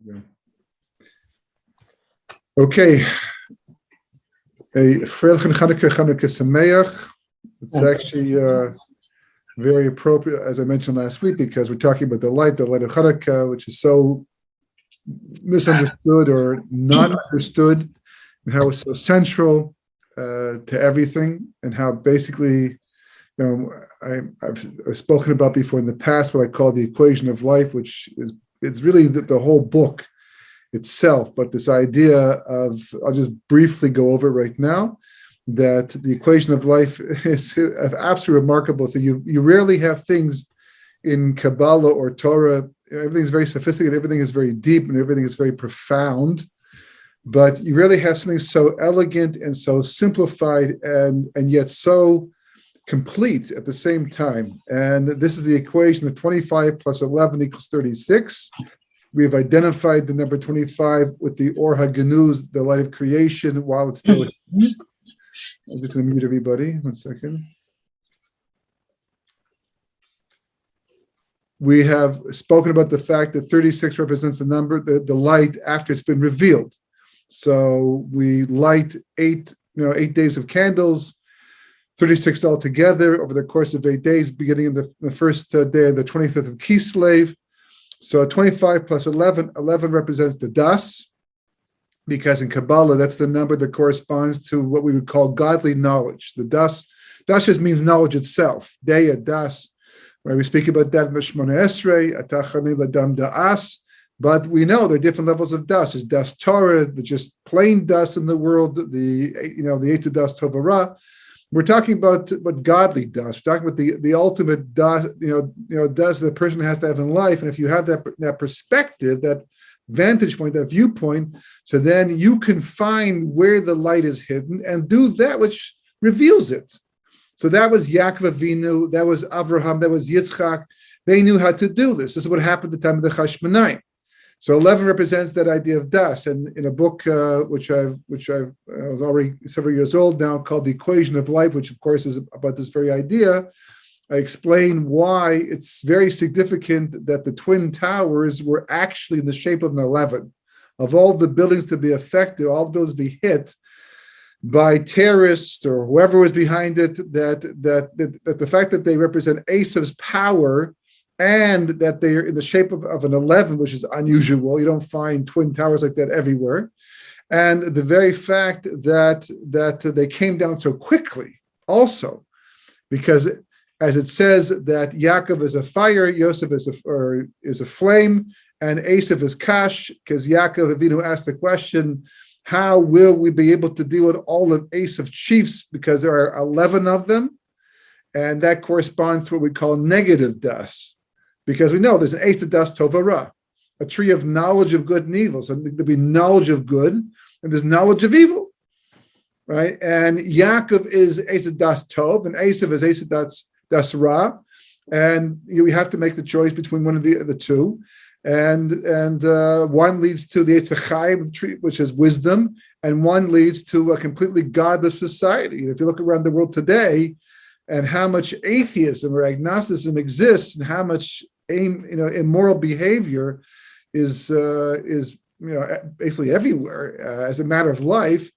Yeah. Okay. Chanukah Sameach. It's actually very appropriate, as I mentioned last week, because we're talking about the light of Chanukah, which is so misunderstood or not understood, and how it's so central to everything, and how basically, I've spoken about before in the past what I call the equation of life, which is really the whole book itself. But this idea of, I'll just briefly go over it right now, that the equation of life is an absolutely remarkable thing. You rarely have things in Kabbalah or Torah. Everything's very sophisticated, everything is very deep, and everything is very profound. But you rarely have something so elegant and so simplified and yet so complete at the same time. And this is the equation of 25 plus 11 equals 36. We have identified the number 25 with the Or HaGenuz, the light of creation, while it's still. I'm just going to mute everybody. 1 second. We have spoken about the fact that 36 represents the number, the light after it's been revealed. So we light 8 days of candles, 36 altogether over the course of 8 days, beginning in the first day of the 25th of Kislev. So 25 plus 11 represents the das, because in Kabbalah, that's the number that corresponds to what we would call godly knowledge. The das just means knowledge itself. Deya, das, right? We speak about that in the Shemona Esrei, Atachani Ladam Da'as, but we know there are different levels of das. There's das Torah, the just plain das in the world, the Eitzah das Tovara. We're talking about godly das. We're talking about the ultimate das, das that the person has to have in life. And if you have that perspective, that vantage point, that viewpoint, so then you can find where the light is hidden and do that which reveals it. So that was Yaakov Avinu, that was Avraham, that was Yitzchak. They knew how to do this. This is what happened at the time of the Chashmonai. So 11 represents that idea of das. And in a book which I was already several years old now, called The Equation of Life, which of course is about this very idea, I explain why it's very significant that the Twin Towers were actually in the shape of an 11. Of all the buildings to be affected, all the buildings to be hit by terrorists or whoever was behind it, that the fact that they represent Esav's power and that they are in the shape of an 11, which is unusual. You don't find twin towers like that everywhere. And the very fact that they came down so quickly also, because as it says that Yaakov is a fire, Yosef is a flame, and Esav is kash, because Yaakov Avinu asked the question, how will we be able to deal with all of Esav's chiefs, because there are 11 of them, and that corresponds to what we call negative das, because we know there's an Eitzah das Tovara, a tree of knowledge of good and evil. So there'll be knowledge of good, and there's knowledge of evil, right? And Yaakov is Eitzah das Tov, and Esav is Eitzah das Ra, and you have to make the choice between one of the two. And one leads to the Eitzah Chaim, which is wisdom, and one leads to a completely godless society. If you look around the world today, and how much atheism or agnosticism exists, and how much immoral behavior is basically everywhere as a matter of life,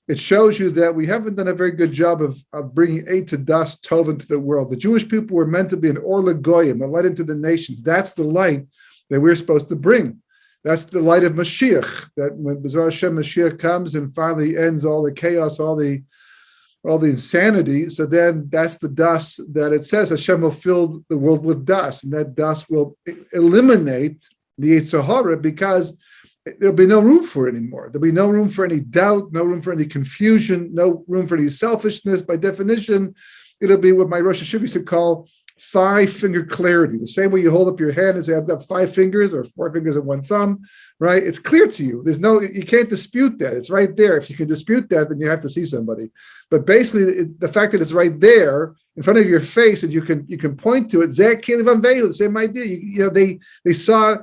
it shows you that we haven't done a very good job of bringing Eitzah das Tov into the world. The Jewish people were meant to be an Or LeGoyim, a light into the nations. That's the light that we're supposed to bring. That's the light of Mashiach, that when B'ezras Hashem Mashiach comes and finally ends all the chaos, all the insanity, so then that's the das that it says Hashem will fill the world with das, and that das will eliminate the Yetzer Hara, because there'll be no room for it anymore. There'll be no room for any doubt, no room for any confusion, no room for any selfishness. By definition, it'll be what my Rosh Hashanah used to call 5-finger clarity. The same way you hold up your hand and say, I've got 5 fingers or 4 fingers and 1 thumb, right? It's clear to you. You can't dispute that. It's right there. If you can dispute that, then you have to see somebody. But basically, the fact that it's right there in front of your face and you can point to it, the same idea. They saw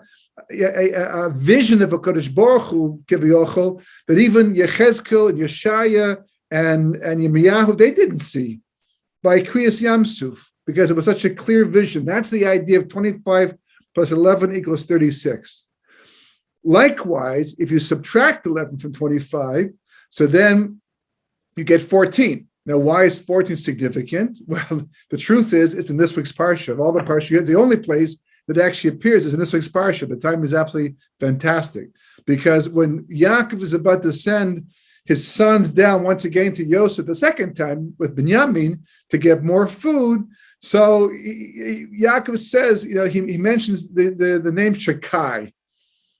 a vision of a Kodesh Baruch Hu, that even Yechezkel and Yeshaya and Yirmiyahu, they didn't see by Kriyas Yamsuf, because it was such a clear vision. That's the idea of 25 plus 11 equals 36. Likewise, if you subtract 11 from 25, so then you get 14. Now, why is 14 significant? Well, the truth is, it's in this week's Parsha. Of all the Parsha, the only place that actually appears is in this week's Parsha. The time is absolutely fantastic, because when Yaakov is about to send his sons down once again to Yosef the second time with Binyamin to get more food, so Yaakov says, he mentions the name Shakai,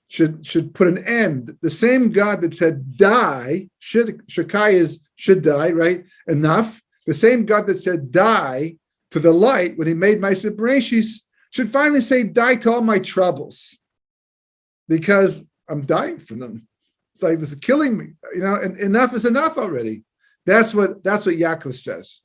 should put an end. The same God that said die, Shakai is should die, right? Enough. The same God that said die to the light when he made Ma'aseh Bereshis should finally say die to all my troubles, because I'm dying for them. It's like, this is killing me, and enough is enough already. That's what Yaakov says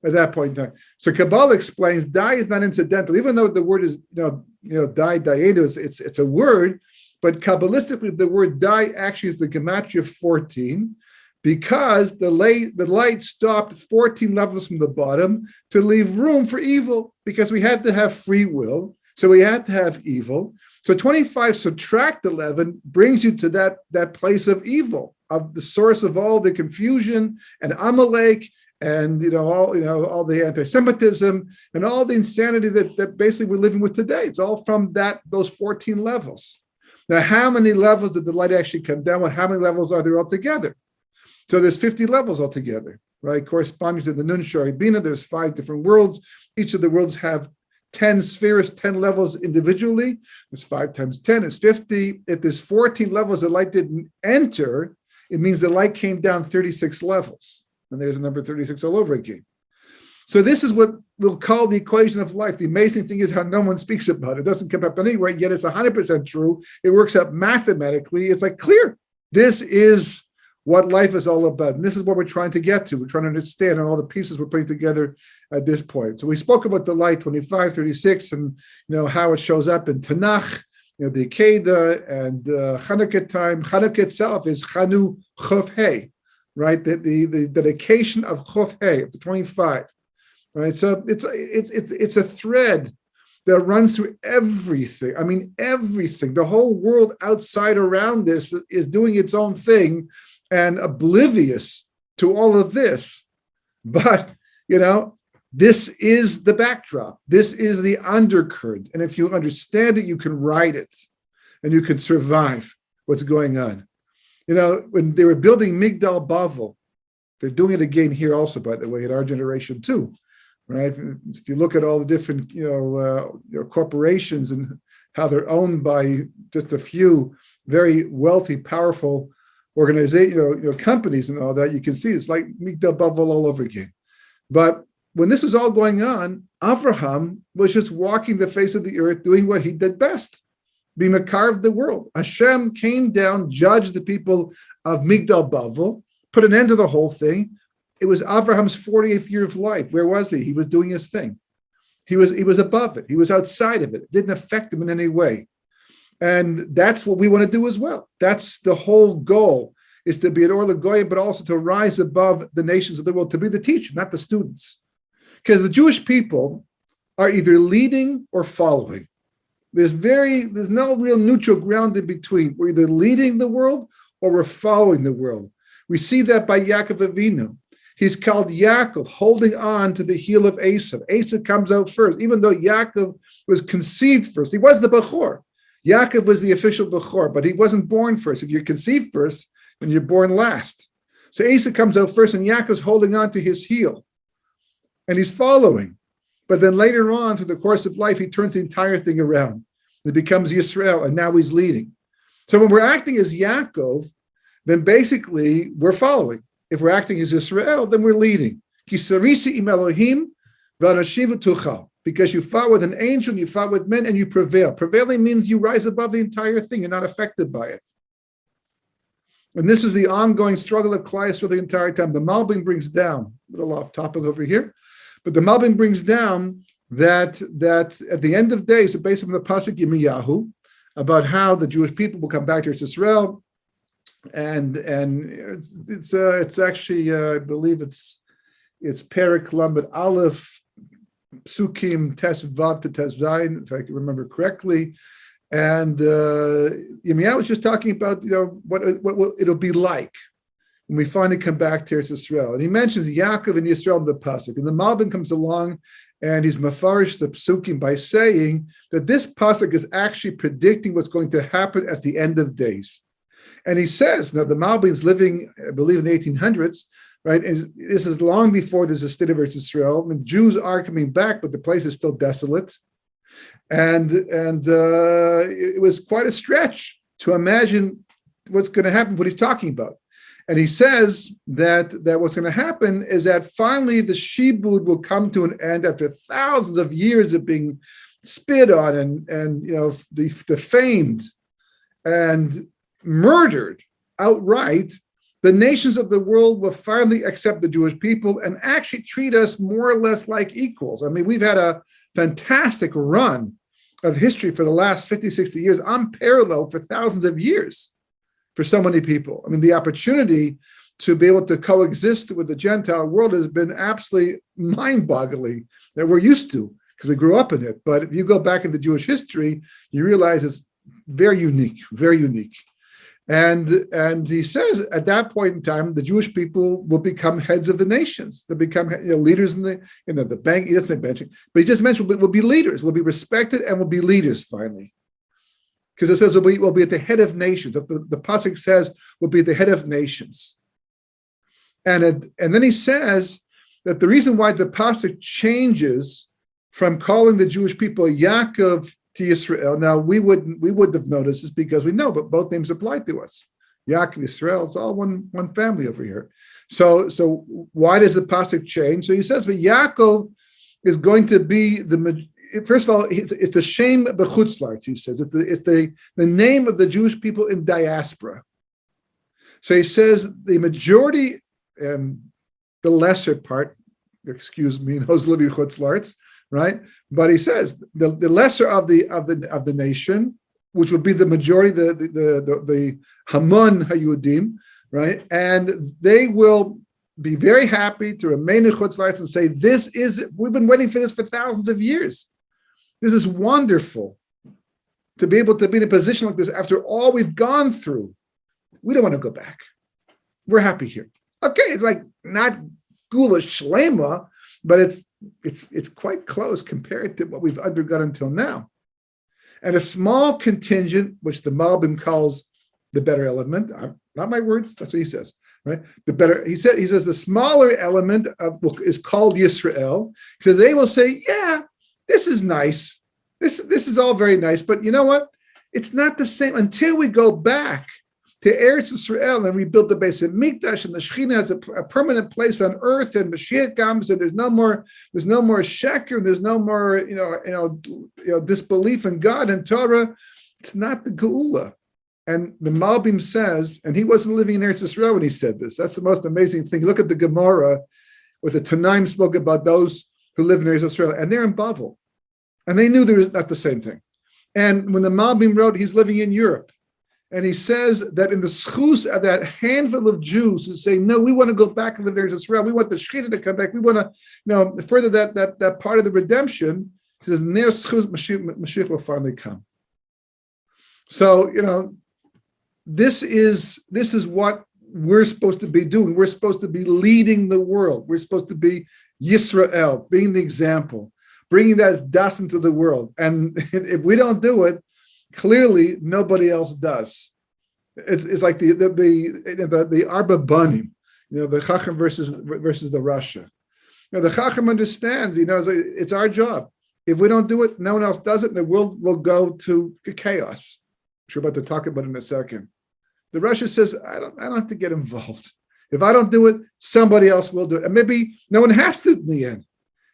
at that point in time. So Kabbalah explains die is not incidental, even though the word is die, dayedu, it's a word, but Kabbalistically the word die actually is the gematria 14, because the light stopped 14 levels from the bottom to leave room for evil, because we had to have free will, so we had to have evil. So 25 subtract 11 brings you to that place of evil, of the source of all the confusion and Amalek and all the anti-Semitism and all the insanity that basically we're living with today. It's all from those 14 levels. Now, how many levels did the light actually come down with? How many levels are there altogether? So there's 50 levels altogether, right? Corresponding to the Nun Shari Bina, there's 5 different worlds. Each of the worlds have 10 spheres, 10 levels individually. There's 5 times 10 is 50. If there's 14 levels the light didn't enter, it means the light came down 36 levels. And there's a number 36 all over again. So this is what we'll call the equation of life. The amazing thing is how no one speaks about it. It doesn't come up anywhere, yet it's 100% true. It works out mathematically. It's like clear. This is what life is all about. And this is what we're trying to get to. We're trying to understand all the pieces we're putting together at this point. So we spoke about the light 25, 36, and how it shows up in Tanakh, the Akedah and Hanukkah time. Hanukkah itself is Chanu Chof Hey, right? The dedication of Chof Hey, of the 25. Right, so it's a thread that runs through everything. I mean, everything. The whole world outside around this is doing its own thing and oblivious to all of this. But this is the backdrop. This is the undercurrent. And if you understand it, you can ride it, and you can survive what's going on. When they were building Migdal Bavel, they're doing it again here also, by the way, in our generation too. Right. If you look at all the different, corporations and how they're owned by just a few very wealthy, powerful organization, companies and all that, you can see it's like Migdal Bavel all over again. But when this was all going on, Avraham was just walking the face of the earth, doing what he did best, being Makar of the world. Hashem came down, judged the people of Migdal Bavel, put an end to the whole thing. It was Abraham's 48th year of life. Where was he? He was doing his thing. He was above it. He was outside of it. It didn't affect him in any way. And that's what we want to do as well. That's the whole goal, is to be an Or L'Goyim, but also to rise above the nations of the world, to be the teacher, not the students. Because the Jewish people are either leading or following. There's no real neutral ground in between. We're either leading the world or we're following the world. We see that by Yaakov Avinu. He's called Yaakov, holding on to the heel of Esav. Esav comes out first, even though Yaakov was conceived first. He was the Bechor. Yaakov was the official Bechor, but he wasn't born first. If you're conceived first, then you're born last. So Esav comes out first, and Yaakov's holding on to his heel. And he's following. But then later on, through the course of life, he turns the entire thing around. It becomes Yisrael, and now he's leading. So when we're acting as Yaakov, then basically we're following. If we're acting as Israel, then we're leading. Because you fought with an angel, and you fought with men, and you prevail. Prevailing means you rise above the entire thing. You're not affected by it. And this is the ongoing struggle of Klal for the entire time. The Malbim brings down, a little off topic over here, but the Malbim brings down that at the end of days, based on the Pasuk Yirmiyahu, about how the Jewish people will come back to Israel. And it's actually I believe it's Perek Lamed Aleph Psukim Tes Vav to Tes Zayin, if I can remember correctly, And Yirmiyahu was just talking about, what it'll be like when we finally come back to Eretz Yisrael. And he mentions Yaakov and Yisrael in the pasuk. And the Malbim comes along and he's mafarish the psukim by saying that this pasuk is actually predicting what's going to happen at the end of days. And he says, now the Malbim is living, I believe, in the 1800s, right? And this is long before there's a state of Eretz Yisrael. I mean, Jews are coming back, but the place is still desolate. And it was quite a stretch to imagine what's going to happen, what he's talking about. And he says that what's going to happen is that finally the shibud will come to an end after thousands of years of being spit on and defamed and murdered outright. The nations of the world will finally accept the Jewish people and actually treat us more or less like equals. I mean, we've had a fantastic run of history for the last 50, 60 years, unparalleled for thousands of years for so many people. I mean, the opportunity to be able to coexist with the Gentile world has been absolutely mind-boggling that we're used to because we grew up in it. But if you go back into Jewish history, you realize it's very unique, very unique. And he says at that point in time, the Jewish people will become heads of the nations. They'll become leaders in the bank. He doesn't say banking, but he just mentioned will be leaders, will be respected, and will be leaders finally. Because it says we'll be at the head of nations. The pasuk says we'll be at the head of nations. And then he says that the reason why the pasuk changes from calling the Jewish people Yaakov to Yisrael. Now we wouldn't have noticed this because we know, but both names apply to us. Yaakov, Yisrael, it's all one family over here. So why does the pasuk change? So he says, but Yaakov is going to be first of all, it's a shame b'chutzlarts, he says. It's the name of the Jewish people in diaspora. So he says the majority, the lesser part, excuse me, those living chutzlarts, right? But he says the lesser of the nation, which would be the majority, the Hamon Hayudim, right? And they will be very happy to remain in chutzlarts and say, we've been waiting for this for thousands of years. This is wonderful to be able to be in a position like this after all we've gone through. We don't want to go back. We're happy here. Okay, it's like not Gula Shlema, but it's quite close compared to what we've undergone until now. And a small contingent, which the Malbim calls the better element, not my words, that's what he says, right? He says the smaller element is called Yisrael, because they will say, yeah, this is nice. This is all very nice, but you know what? It's not the same until we go back to Eretz Yisrael and we build the base of Mikdash and the Shekhinah has a permanent place on earth and Mashiach comes and there's no more sheker, there's no more disbelief in God and Torah. It's not the Geula. And the Malbim says, and he wasn't living in Eretz Yisrael when he said this. That's the most amazing thing. Look at the Gemara, where the Tanaim spoke about those who live in Eretz Yisrael, and they're in Bavel. And they knew there was not the same thing. And when the Malbim wrote, he's living in Europe. And he says that in the schus of that handful of Jews who say, no, we want to go back and live in Eretz Yisrael. We want the Shekhinah to come back. We want to, further that part of the redemption. He says, near schus, Mashiach will finally come. So, this is what we're supposed to be doing. We're supposed to be leading the world. We're supposed to be Yisrael, being the example, bringing that das into the world. And if we don't do it, clearly nobody else does. It's like the Arba Banim, the Chacham versus the Rasha. The Chacham understands, it's our job. If we don't do it, no one else does it, and the world will go to chaos. Which we're about to talk about in a second. The Rasha says, I don't have to get involved. If I don't do it, somebody else will do it. And maybe no one has to in the end.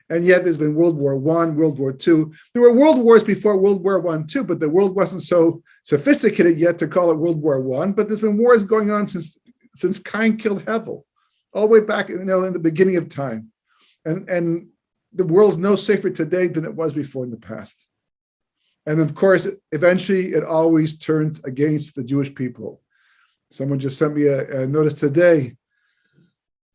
And yet there's been World War I, World War II. There were world wars before World War I too, but the world wasn't so sophisticated yet to call it World War I. But there's been wars going on since Cain killed Hevel, all the way back in the beginning of time. And the world's no safer today than it was before in the past. And of course, eventually it always turns against the Jewish people. Someone just sent me a notice today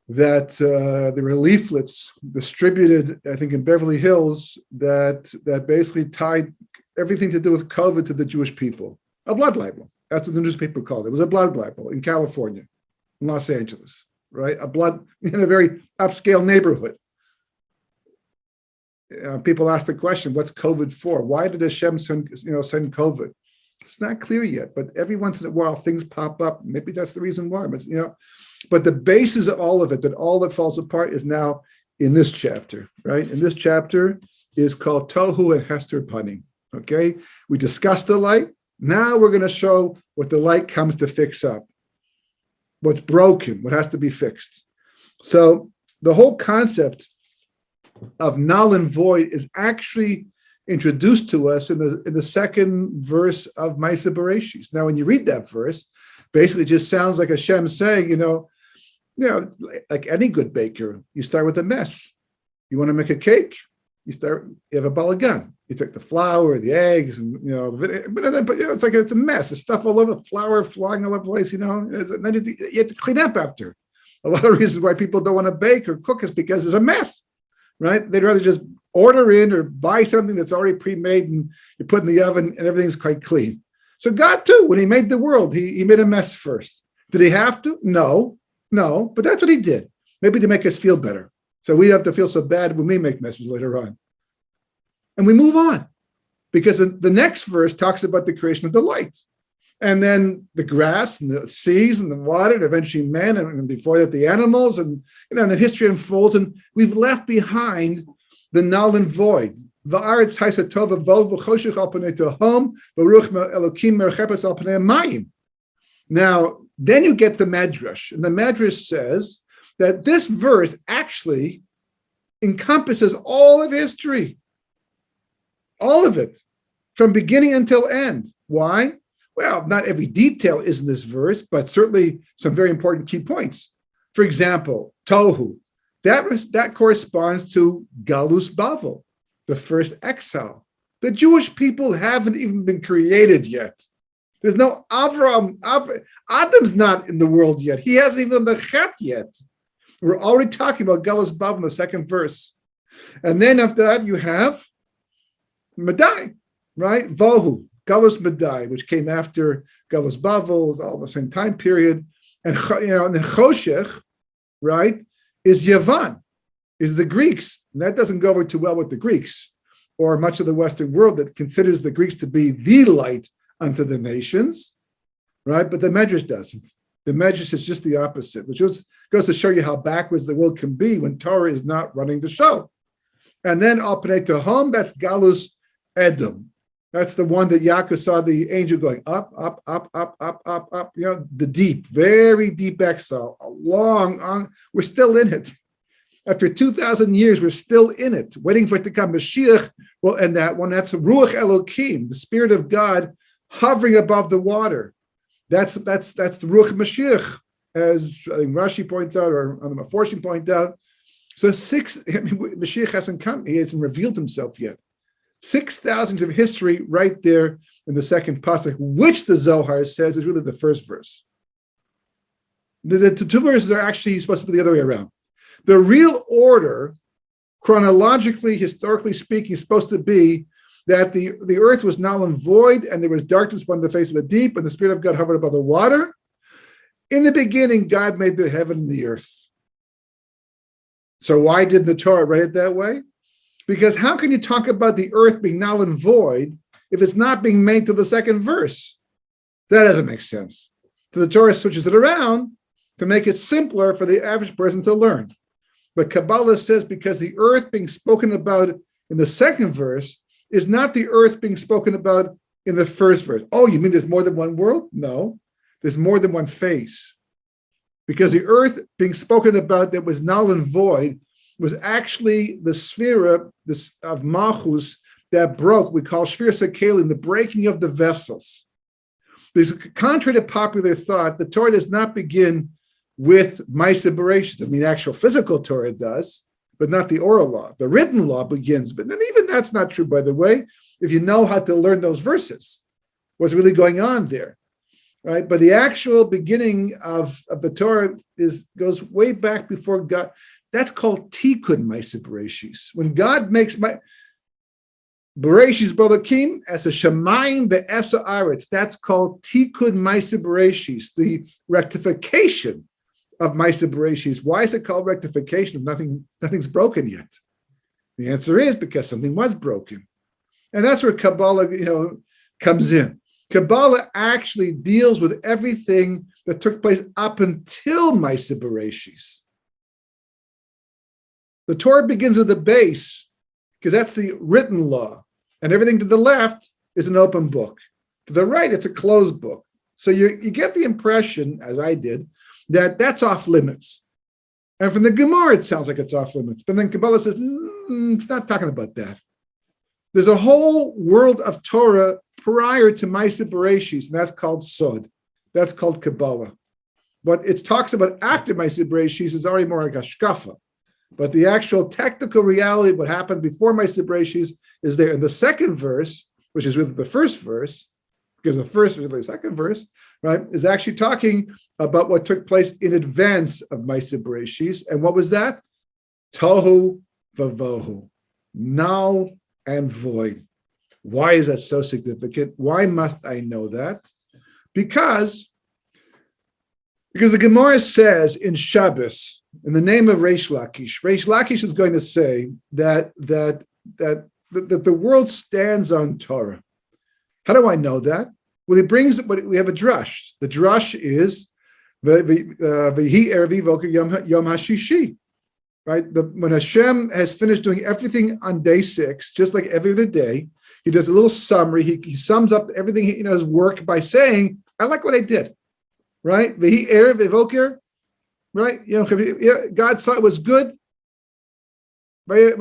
that there were leaflets distributed, I think, in Beverly Hills that basically tied everything to do with COVID to the Jewish people. A blood libel. That's what the newspaper called it. It was a blood libel in California, in Los Angeles, right? A blood in a very upscale neighborhood. People ask the question, what's COVID for? Why did Hashem send COVID? It's not clear yet, but every once in a while things pop up. Maybe that's the reason why. But the basis of all of it, that all that falls apart, is now in this chapter, right? And this chapter is called Tohu and Hester Panim. Okay, we discussed the light. Now we're going to show what the light comes to fix up, what's broken, what has to be fixed. So the whole concept of null and void is actually introduced to us in the second verse of Maaseh Bereshis. Now, when you read that verse, basically it just sounds like Hashem saying, like any good baker, you start with a mess. You want to make a cake, you have a balagan. You take the flour, the eggs, and but it's like it's a mess. There's stuff all over, flour flying all over the place. And then you have to clean up after. A lot of reasons why people don't want to bake or cook is because it's a mess, right? They'd rather just order in or buy something that's already pre-made and you put in the oven and everything's quite clean. So God too, when he made the world, he made a mess first. Did he have to? No, but that's what he did. Maybe to make us feel better. So we have to feel so bad when we make messes later on. And we move on, because the next verse talks about the creation of the light. And then the grass and the seas and the water, and eventually men, and before that the animals, and and the history unfolds, and we've left behind the null and void. Va'aretz haisa tova bo v'choshech al panei tehom v'ruach elokim merchepes al panei mayim. Now, then you get the Medrash, and the Medrash says that this verse actually encompasses all of history. All of it, from beginning until end. Why? Well, not every detail is in this verse, but certainly some very important key points. For example, Tohu, that corresponds to Galus Bavel, the first exile. The Jewish people haven't even been created yet. There's no Avram. Adam's not in the world yet. He hasn't even done the Chet yet. We're already talking about Galus Bavel in the second verse. And then after that, you have Madai, right? Vohu, Galus Madai, which came after Galus Bavel, all the same time period. And and the Choshech, right, is Yavan, is the Greeks. And that doesn't go over too well with the Greeks, or much of the Western world that considers the Greeks to be the light unto the nations, right? But the Medrash doesn't. The Medrash is just the opposite, which goes to show you how backwards the world can be when Torah is not running the show. And then Al Panei Tehom, that's Galus Edom. That's the one that Yaakov saw the angel going up, up, up, up, up, up, up. The deep, very deep exile. We're still in it. After 2,000 years, we're still in it, waiting for it to come. Mashiach will end that one. That's Ruach Elokim, the Spirit of God hovering above the water. That's the Ruach Mashiach, as I think Rashi points out, or Fortune points out. So Mashiach hasn't come. He hasn't revealed himself yet. 6,000 of history right there in the second pasuk, which the Zohar says is really the first verse. The two verses are actually supposed to be the other way around. The real order, chronologically, historically speaking, is supposed to be that the earth was null and void, and there was darkness upon the face of the deep, and the Spirit of God hovered above the water. In the beginning, God made the heaven and the earth. So why did the Torah write it that way? Because how can you talk about the earth being null and void if it's not being made to the second verse? That doesn't make sense. So the Torah switches it around to make it simpler for the average person to learn. But Kabbalah says because the earth being spoken about in the second verse is not the earth being spoken about in the first verse. Oh, you mean there's more than one world? No, there's more than one face. Because the earth being spoken about that was null and void was actually the sphere of Malchus that broke. We call Shvir Sakelim, the breaking of the vessels. Because contrary to popular thought, the Torah does not begin with Maaseh Bereshis. I mean, actual physical Torah does, but not the oral law. The written law begins, but then even that's not true, by the way, if you know how to learn those verses, what's really going on there, right? But the actual beginning of the Torah goes way back before God. That's called Tikkun Maaseh Bereshis. When God makes Bereshis Balakim as a Shamayim be'esa aretz. That's called Tikud Maisa Bereshis, the rectification of Maisa Bereshis. Why is it called rectification if nothing's broken yet? The answer is because something was broken. And that's where Kabbalah, comes in. Kabbalah actually deals with everything that took place up until Maisa Bereshis. The Torah begins with the base, because that's the written law. And everything to the left is an open book. To the right, it's a closed book. So you get the impression, as I did, that that's off limits. And from the Gemara, it sounds like it's off limits. But then Kabbalah says, it's not talking about that. There's a whole world of Torah prior to Maisa Bereshis, and that's called Sod. That's called Kabbalah. What it talks about after Maisa Bereshis is already more like Hashkafa. But the actual technical reality of what happened before Maisa Bereshis is there. In the second verse, which is really the first verse, because the first is really the second verse, right, is actually talking about what took place in advance of Maisa Bereshis. And what was that? Tohu vavohu, null and void. Why is that so significant? Why must I know that? Because the Gemara says in Shabbos, in the name of Reish Lakish is going to say that the world stands on Torah. How do I know that? Well, we have a drush. The drush is V'hi Erev Voker Yom HaShishi. Right? When Hashem has finished doing everything on day 6, just like every other day, he does a little summary. He sums up everything his work by saying, I like what I did. Right? V'hi Erev Voker. Right? God saw it was good. Right?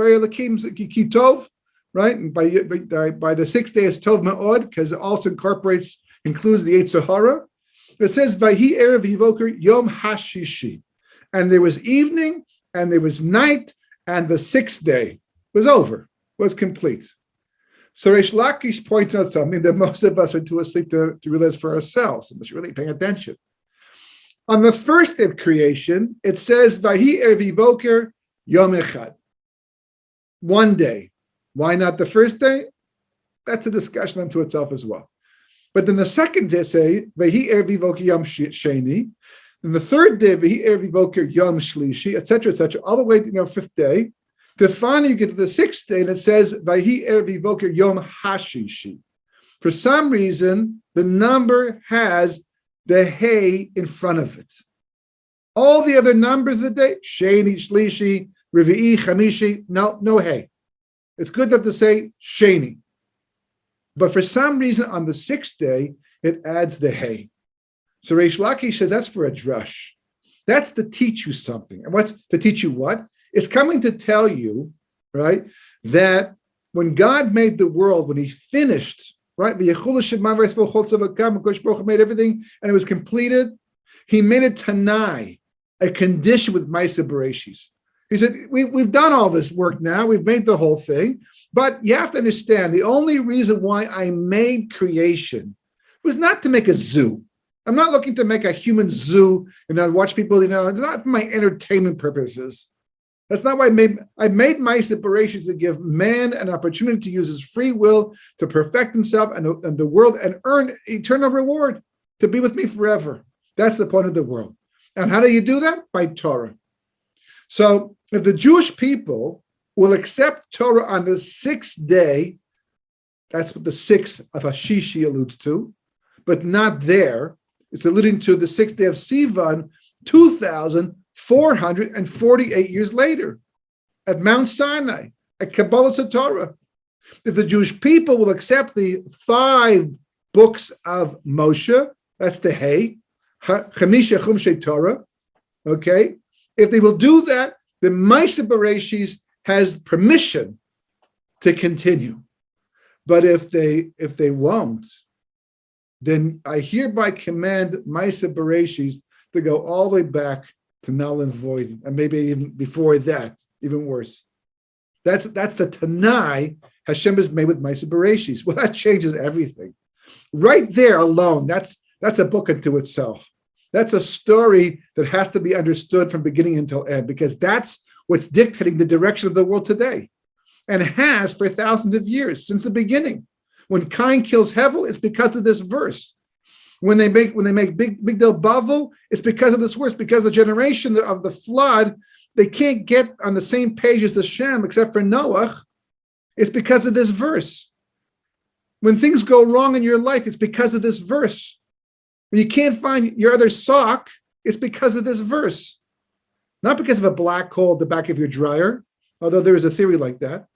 And by the 6th day is Tov Ma'od, because it also includes the Yetzer Hara. It says, Vayhi Erev Yivoker Yom HaShishi. And there was evening, and there was night, and the 6th day was over, was complete. So Reish Lakish points out something that most of us are too asleep to realize for ourselves, unless you're really paying attention. On the first day of creation, it says, Vayhi Erev Yivoker Yom Echad. One day. Why not the first day? That's a discussion unto itself as well. But then the second day say, Vehi Erev Voker Yom Sheni. And the third day, Vehi Erev Voker Yom Shlishi, etc., all the way to 5th day. To finally you get to the 6th day, and it says, Vehi Erev Voker Yom Hashishi. For some reason, the number has the Hey in front of it. All the other numbers of the day, Sheni, Shlishi, Revi'i, Chamishi, no Hey. It's good enough to say Sheni. But for some reason, on the 6th day, it adds the Hey. So Reish Lakish says that's for a drush. That's to teach you something. And what's to teach you what? It's coming to tell you, right, that when God made the world, when he finished, right, made everything, and it was completed, he made it Tanai, a condition with Maisa Bereshis. He said, we've done all this work now. We've made the whole thing. But you have to understand, the only reason why I made creation was not to make a zoo. I'm not looking to make a human zoo and watch people, it's not for my entertainment purposes. That's not why I made my separations to give man an opportunity to use his free will to perfect himself and the world and earn eternal reward, to be with me forever. That's the point of the world. And how do you do that? By Torah. So if the Jewish people will accept Torah on the 6th day, that's what the 6th of Hashishi alludes to, but not there. It's alluding to the 6th day of Sivan, 2,448 years later, at Mount Sinai, at Kabbalah Torah. If the Jewish people will accept the 5 books of Moshe, that's the Hey, Chamisha Chumshei Torah, okay? If they will do that, the Maisa Bereshis has permission to continue. But if they won't, then I hereby command Maisa Bereshis to go all the way back to null and void, and maybe even before that, even worse. That's the Tanai Hashem has made with Maisa Bereshis. Well, that changes everything. Right there alone, that's a book unto itself. That's a story that has to be understood from beginning until end, because that's what's dictating the direction of the world today. and has for thousands of years, since the beginning. When Cain kills Hevel, it's because of this verse. When they make big deal Bavel, it's because of this verse, because the generation of the flood, they can't get on the same page as Hashem except for Noah. It's because of this verse. When things go wrong in your life, it's because of this verse. When you can't find your other sock, it's because of this verse. Not because of a black hole at the back of your dryer, although there is a theory like that,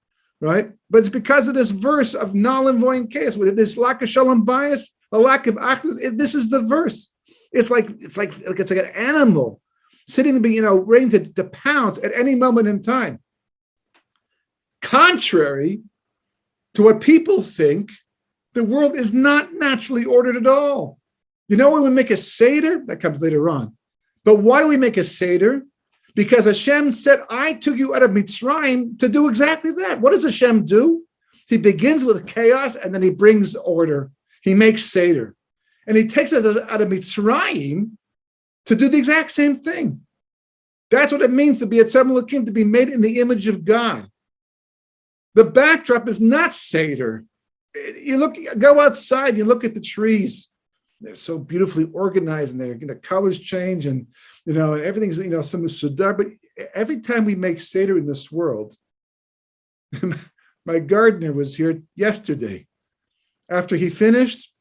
right? But it's because of this verse of null and void chaos. With this lack of shalom bias, a lack of achdus, this is the verse. It's like an animal sitting, ready to pounce at any moment in time. Contrary to what people think, the world is not naturally ordered at all. When we make a Seder, that comes later on. But why do we make a Seder? Because Hashem said, I took you out of Mitzrayim to do exactly that. What does Hashem do? He begins with chaos and then he brings order. He makes Seder. And he takes us out of Mitzrayim to do the exact same thing. That's what it means to be at Tzem Elokim, to be made in the image of God. The backdrop is not Seder. Go outside, you look at the trees. They're so beautifully organized, and the colors change, and and everything's some sudar. But every time we make Seder in this world, my gardener was here yesterday. After he finished,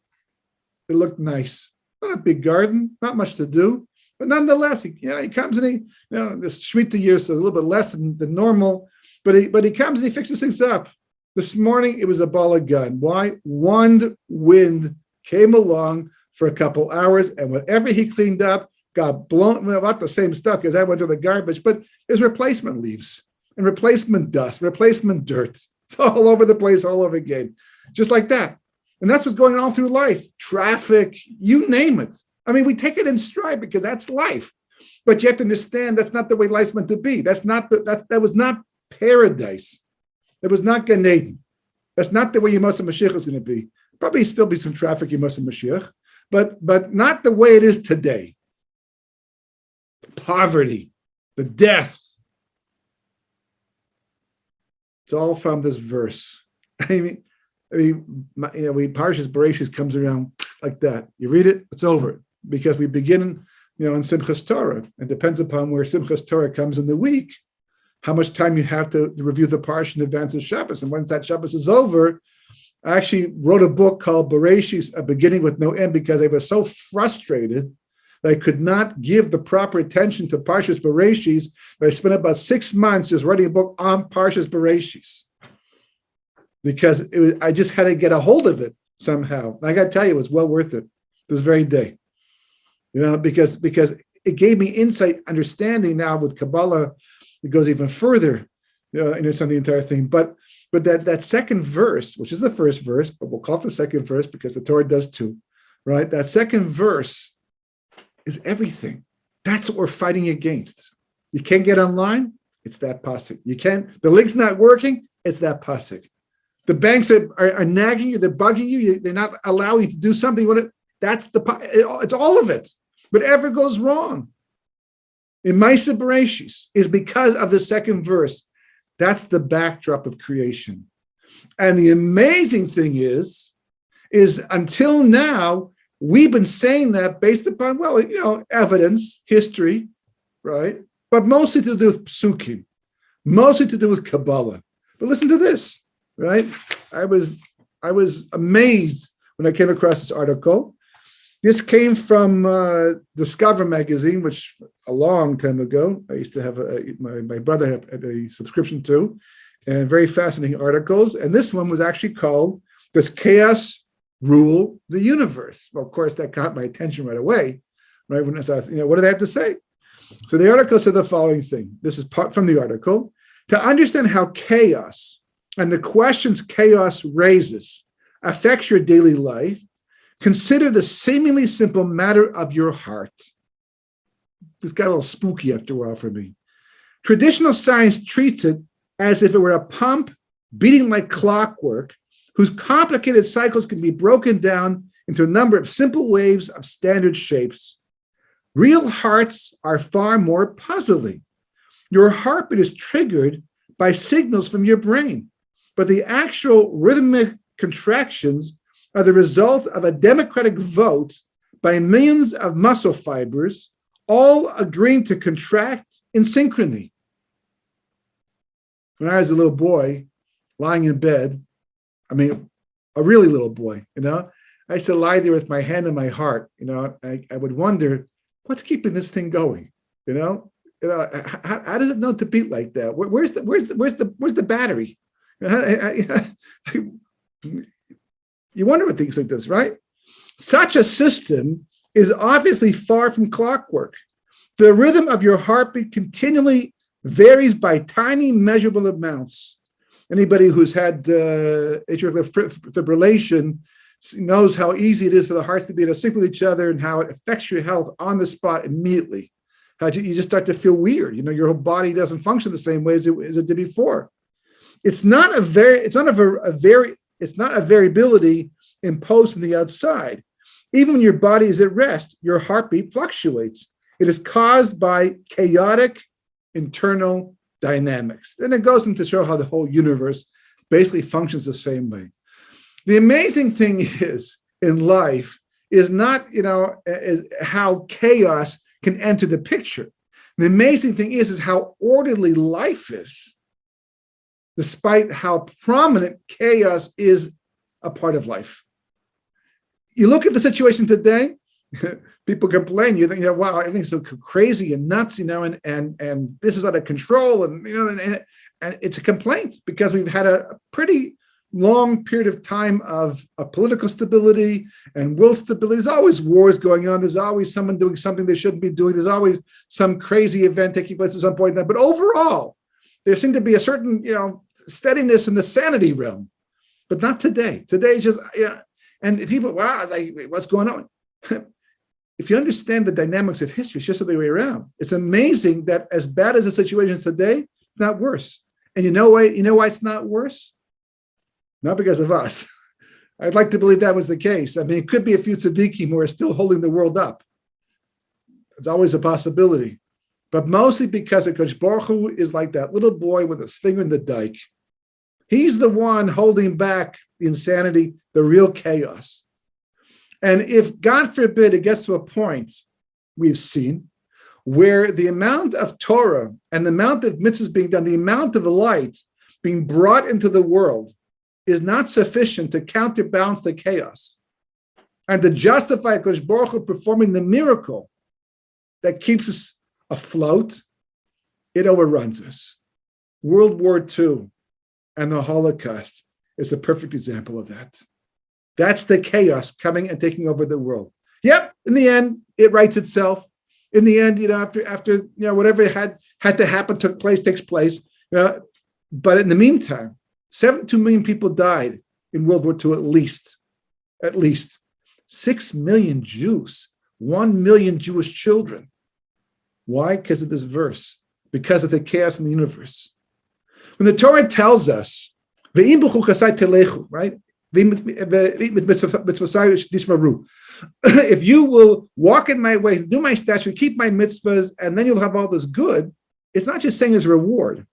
it looked nice. Not a big garden, not much to do, but nonetheless, he comes and this Shemitah year, so a little bit less than normal, but he comes and he fixes things up. This morning it was a ball of gun. Why? One wind came along for a couple hours, and whatever he cleaned up got blown. Not the same stuff because I went to the garbage, but there's replacement leaves and replacement dust, replacement dirt. It's all over the place, all over again, just like that. And that's what's going on through life. Traffic, you name it. I mean, we take it in stride because that's life. But you have to understand that's not the way life's meant to be. That was not paradise. That was not Gan Eden. That's not the way Yemos HaMashiach is going to be. Probably still be some traffic Yemos HaMashiach, but not the way it is today. The poverty, the death. It's all from this verse. Parashas Bereshis comes around like that. You read it, it's over. Because we begin, in Simchas Torah. It depends upon where Simchas Torah comes in the week, how much time you have to review the parsha in advance of Shabbos. And once that Shabbos is over, I actually wrote a book called Bereshis, A Beginning with No End, because I was so frustrated that I could not give the proper attention to Parshas Bereshis. But I spent about 6 months just writing a book on Parshas Bereshis because I just had to get a hold of it somehow. And I got to tell you, it was well worth it this very day. Because it gave me insight, understanding now with Kabbalah. It goes even further, it's on the entire thing. But that second verse, which is the first verse, but we'll call it the second verse because the Torah does too, right? That second verse is everything. That's what we're fighting against. You can't get online, it's that pasuk. The link's not working, it's that pasuk. The banks are nagging you, they're bugging you, they're not allowing you to do something. It's all of it. Whatever goes wrong in Maaseh Bereshis is because of the second verse. That's the backdrop of creation. And the amazing thing is until now, we've been saying that based upon, evidence, history, right? But mostly to do with psukim, mostly to do with Kabbalah. But listen to this, right? I was amazed when I came across this article. This came from Discover magazine, which a long time ago, I used to have my brother had a subscription to, and very fascinating articles. And this one was actually called, Does Chaos Rule the Universe? Well, of course, that caught my attention right away, right? When I asked, what do they have to say? So the article said the following thing. This is part from the article. To understand how chaos and the questions chaos raises affects your daily life, consider the seemingly simple matter of your heart. This got a little spooky after a while for me. Traditional science treats it as if it were a pump beating like clockwork, whose complicated cycles can be broken down into a number of simple waves of standard shapes. Real hearts are far more puzzling. Your heartbeat is triggered by signals from your brain, but the actual rhythmic contractions are the result of a democratic vote by millions of muscle fibers, all agreeing to contract in synchrony. When I was a little boy, lying in bed, a really little boy, I used to lie there with my hand on my heart, I would wonder, what's keeping this thing going? How does it know to beat like that? Where's the battery? You wonder about things like this, right? Such a system is obviously far from clockwork. The rhythm of your heartbeat continually varies by tiny measurable amounts. Anybody who's had atrial fibrillation knows how easy it is for the hearts to be in sync with each other and how it affects your health on the spot immediately. How you just start to feel weird. Your whole body doesn't function the same way as it did before. It's not a variability imposed from the outside. Even when your body is at rest, your heartbeat fluctuates. It is caused by chaotic internal dynamics. And it goes into show how the whole universe basically functions the same way. The amazing thing is in life is not, is how chaos can enter the picture. The amazing thing is how orderly life is, despite how prominent chaos is a part of life. You look at the situation today, people complain, you think, wow, everything's so crazy and nuts, and this is out of control, and it's a complaint because we've had a pretty long period of time of political stability and world stability. There's always wars going on. There's always someone doing something they shouldn't be doing. There's always some crazy event taking place at some point in time. But overall, there seemed to be a certain, steadiness in the sanity realm, but not today. Today is just, and people, wow, what's going on? If you understand the dynamics of history, it's just the other way around. It's amazing that as bad as the situation is today, it's not worse. And you know why it's not worse? Not because of us. I'd like to believe that was the case. It could be a few tzaddikim who are still holding the world up. It's always a possibility. But mostly because HaKadosh Baruch Hu is like that little boy with his finger in the dike. He's the one holding back the insanity, the real chaos. And if, God forbid, it gets to a point we've seen where the amount of Torah and the amount of mitzvahs being done, the amount of light being brought into the world is not sufficient to counterbalance the chaos and to justify HaKadosh Baruch Hu performing the miracle that keeps us afloat, it overruns us. World War II and the Holocaust is a perfect example of that. That's the chaos coming and taking over the world. Yep, in the end, it rights itself. In the end, after whatever had to happen takes place. But in the meantime, 72 million people died in World War II at least. 6 million Jews, 1 million Jewish children. Why? Because of this verse, because of the chaos in the universe. When the Torah tells us, right? If you will walk in my way, do my statute, keep my mitzvahs, and then you'll have all this good, it's not just saying as a reward.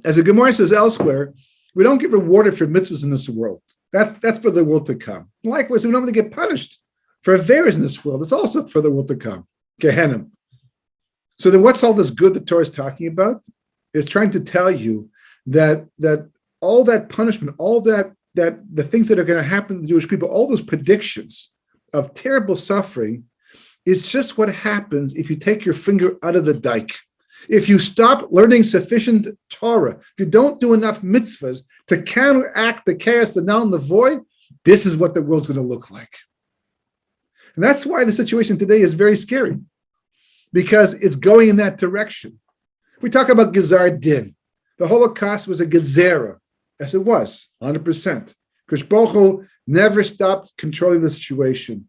As the Gemara says elsewhere, we don't get rewarded for mitzvahs in this world. That's for the world to come. Likewise, we don't get punished for affairs in this world. It's also for the world to come. Gehenna. So then what's all this good that Torah is talking about? It's trying to tell you that all that punishment, all that the things that are going to happen to the Jewish people, all those predictions of terrible suffering is just what happens if you take your finger out of the dike. If you stop learning sufficient Torah, if you don't do enough mitzvahs to counteract the chaos, the null and the void, this is what the world's going to look like. And that's why the situation today is very scary, because it's going in that direction. We talk about Gezar Din. The Holocaust was a gezerah. Yes, it was, 100%. Because Baruch Hu never stopped controlling the situation.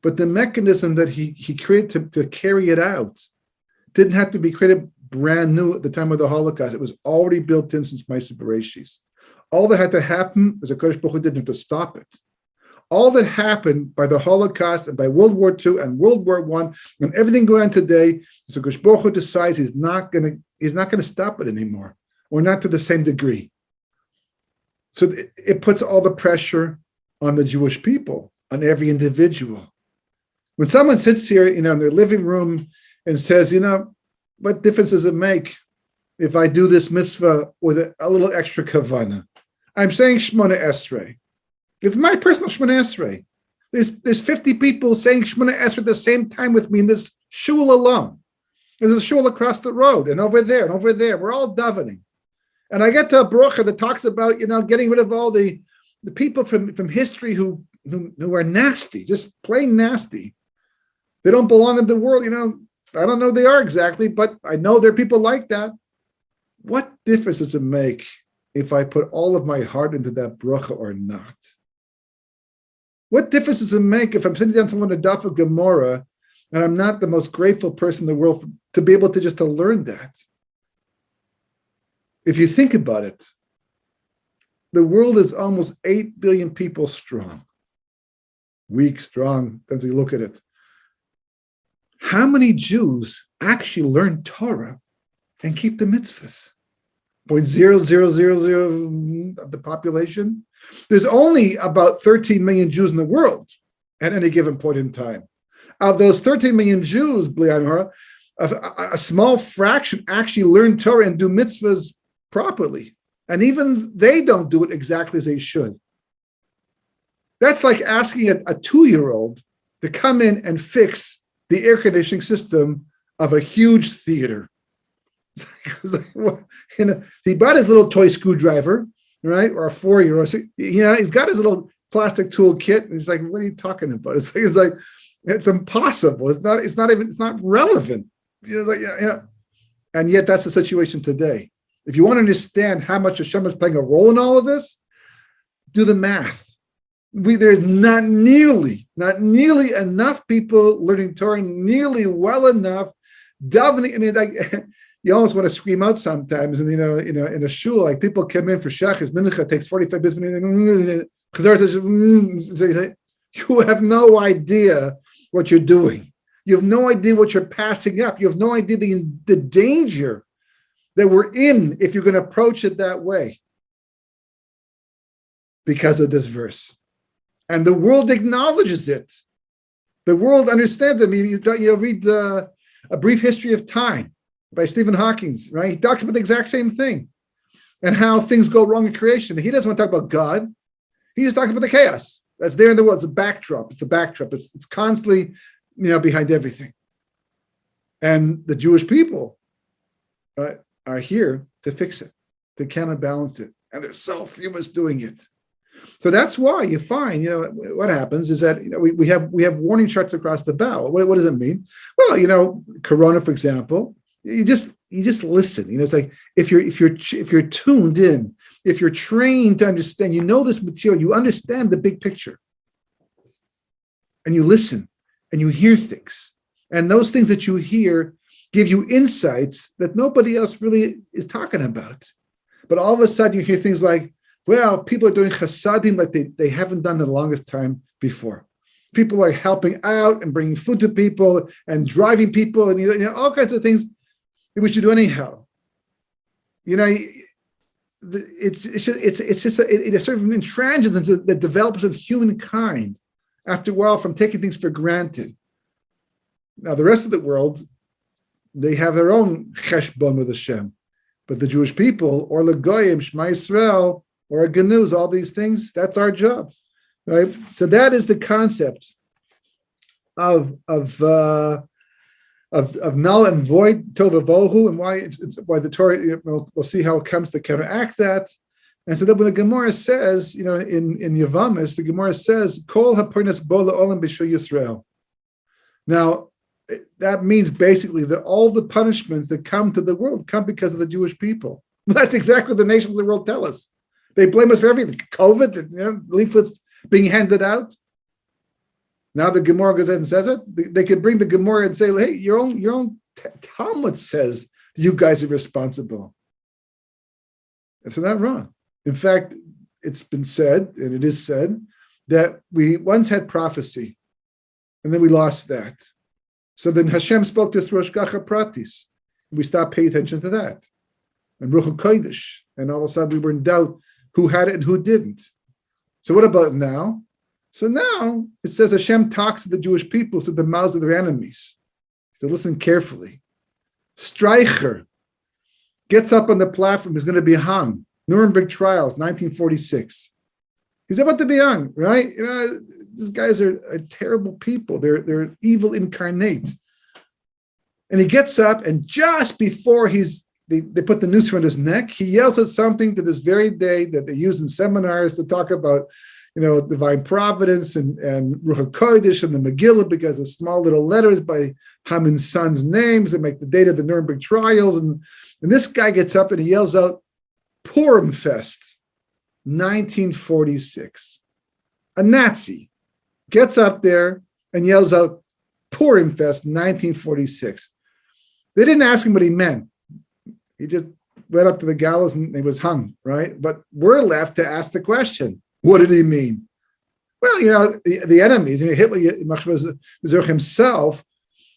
But the mechanism that he created to carry it out didn't have to be created brand new at the time of the Holocaust. It was already built in since Ma'aseh Bereshis. All that had to happen was HaKadosh Baruch Hu didn't have to stop it. All that happened by the Holocaust and by World War II and World War I and everything going on today is HaKadosh Baruch Hu decides he's not going to stop it anymore. or not to the same degree. So it puts all the pressure on the Jewish people, on every individual. When someone sits here, in their living room and says, what difference does it make if I do this mitzvah with a little extra kavanah? I'm saying Shmona Esrei. It's my personal Shmona Esrei. There's 50 people saying Shmona Esrei at the same time with me in this shul alone. There's a shul across the road, and over there, and over there. We're all davening. And I get to a bracha that talks about, getting rid of all the people from history who are nasty, just plain nasty. They don't belong in the world. I don't know who they are exactly, but I know there are people like that. What difference does it make if I put all of my heart into that bracha or not? What difference does it make if I'm sitting down to learn a daf of Gemara and I'm not the most grateful person in the world to be able to learn that? If you think about it, the world is almost 8 billion people strong. Weak, strong, depends how you look at it. How many Jews actually learn Torah and keep the mitzvahs? 0.0000 of the population. There's only about 13 million Jews in the world at any given point in time. Of those 13 million Jews, a small fraction actually learn Torah and do mitzvahs properly. And even they don't do it exactly as they should. That's like asking a 2-year-old to come in and fix the air conditioning system of a huge theater. He bought his little toy screwdriver, right? Or a 4-year-old. He's got his little plastic tool kit. And he's like, what are you talking about? It's impossible. It's not relevant. And yet that's the situation today. If you want to understand how much Hashem is playing a role in all of this, do the math. There's not nearly enough people learning Torah, nearly well enough davening. You almost want to scream out sometimes, and in a shul, like people come in for shachas, mincha takes 45 minutes. You have no idea what you're doing. You have no idea what you're passing up. You have no idea the danger that we're in if you're going to approach it that way because of this verse. And the world acknowledges it. The world understands it. I mean, you read A Brief History of Time by Stephen Hawking, right? He talks about the exact same thing and how things go wrong in creation. He doesn't want to talk about God. He just talks about the chaos that's there in the world. It's a backdrop. It's the backdrop. It's constantly, behind everything. And the Jewish people are here to fix it, to counterbalance it. And there's so few of us doing it. So that's why you find, what happens is that we have warning shots across the bow. What does it mean? Well, Corona, for example, you just listen. It's like if you're tuned in, if you're trained to understand, this material, you understand the big picture, and you listen and you hear things, and those things that you hear give you insights that nobody else really is talking about. But all of a sudden you hear things like, well, people are doing chasadim like they haven't done the longest time before. People are helping out and bringing food to people and driving people and all kinds of things that we should do anyhow. It's just a sort of intransigence that develops in humankind after a while from taking things for granted. Now the rest of the world, they have their own cheshbon with Hashem, but the Jewish people, or Legoyim, Shema Yisrael, or a Ganuz, all these things, that's our job, right? So that is the concept of null and void, tovavohu, and why the Torah, we'll see how it comes to counteract that. And so that when the Gemara says, in Yavamis, the Gemara says, Kol haparnas bo la'olam b'shu Yisrael. Now, that means basically that all the punishments that come to the world come because of the Jewish people. That's exactly what the nations of the world tell us. They blame us for everything. COVID, leaflets being handed out. Now the Gemara goes ahead and says it. They could bring the Gemara and say, hey, your own Talmud says you guys are responsible. That's not wrong. In fact, it's been said, and it is said, that we once had prophecy, and then we lost that. So then Hashem spoke to us through Hashgacha Pratis. We stopped paying attention to that. and Ruach HaKodesh, and all of a sudden we were in doubt who had it and who didn't. So what about now? So now it says Hashem talks to the Jewish people through the mouths of their enemies. So listen carefully. Streicher gets up on the platform, is going to be hung. Nuremberg trials, 1946. He's about to be hung, right? These guys are terrible people. They're evil incarnate. And he gets up, and just before they put the noose around his neck, he yells out something to this very day that they use in seminars to talk about, divine providence and Ruach HaKodesh and the Megillah, because of small little letters by Haman's sons' names that make the date of the Nuremberg trials. And this guy gets up and he yells out, Purim Fest, 1946. A Nazi gets up there and yells out, Purim Fest, 1946. They didn't ask him what he meant. He just went up to the gallows and he was hung, right? But we're left to ask the question, what did he mean? Well, the enemies, Hitler himself,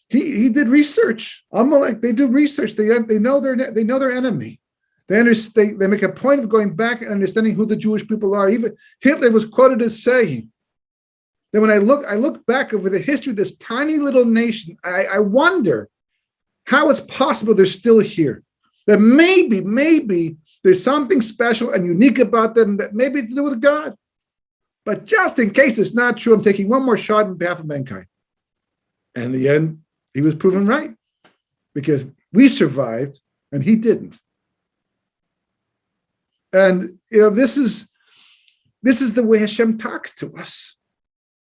he did research. Amalek, they do research. They know their enemy. They make a point of going back and understanding who the Jewish people are. Even Hitler was quoted as saying that when I look back over the history of this tiny little nation, I wonder how it's possible they're still here. That maybe there's something special and unique about them that maybe to do with God. But just in case it's not true, I'm taking one more shot on behalf of mankind. And in the end, he was proven right, because we survived and he didn't. And this is the way Hashem talks to us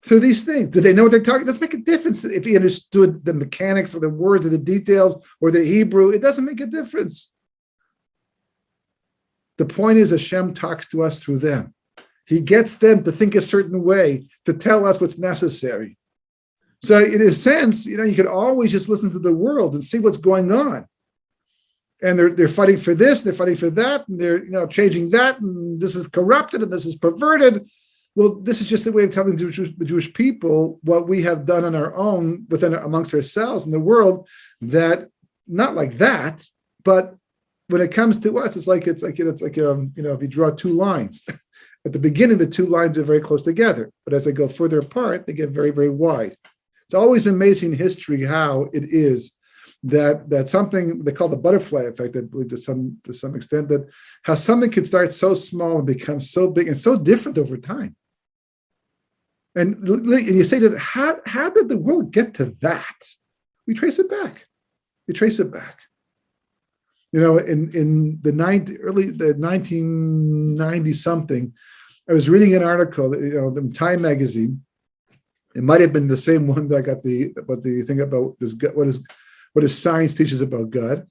through these things. Do they know what they're talking? It doesn't make a difference if he understood the mechanics or the words or the details or the Hebrew. It doesn't make a difference. The point is Hashem talks to us through them. He gets them to think a certain way to tell us what's necessary. So in a sense, you could always just listen to the world and see what's going on. And they're fighting for this, they're fighting for that, and they're changing that, and this is corrupted and this is perverted. Well, this is just a way of telling the Jewish people what we have done on our own amongst ourselves in the world. That not like that, but when it comes to us, it's like if you draw two lines. At the beginning, the two lines are very close together, but as they go further apart, they get very, very wide. It's always amazing in history how it is that something they call the butterfly effect, I believe to some extent, that how something can start so small and become so big and so different over time. And you say to how did the world get to that? We trace it back. In the early 1990 something, I was reading an article, in Time magazine. It might have been the same one that got the thing about this, what does science teaches about God.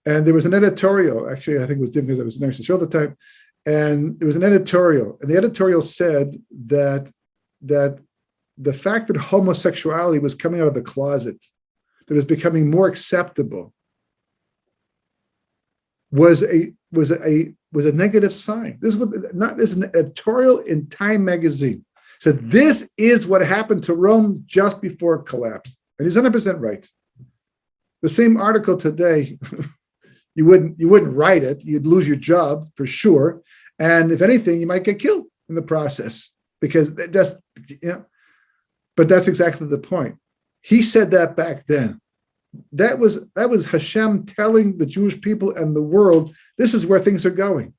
And there was an editorial, actually, I think it was different because I was in Israel at the time. And there was an editorial, and the editorial said that the fact that homosexuality was coming out of the closet, that it was becoming more acceptable, was a negative sign. This is an editorial in Time magazine. So this is what happened to Rome just before it collapsed. And he's 100% right. The same article today, you wouldn't write it. You'd lose your job for sure. And if anything, you might get killed in the process, because but that's exactly the point. He said that back then. That was Hashem telling the Jewish people and the world, this is where things are going.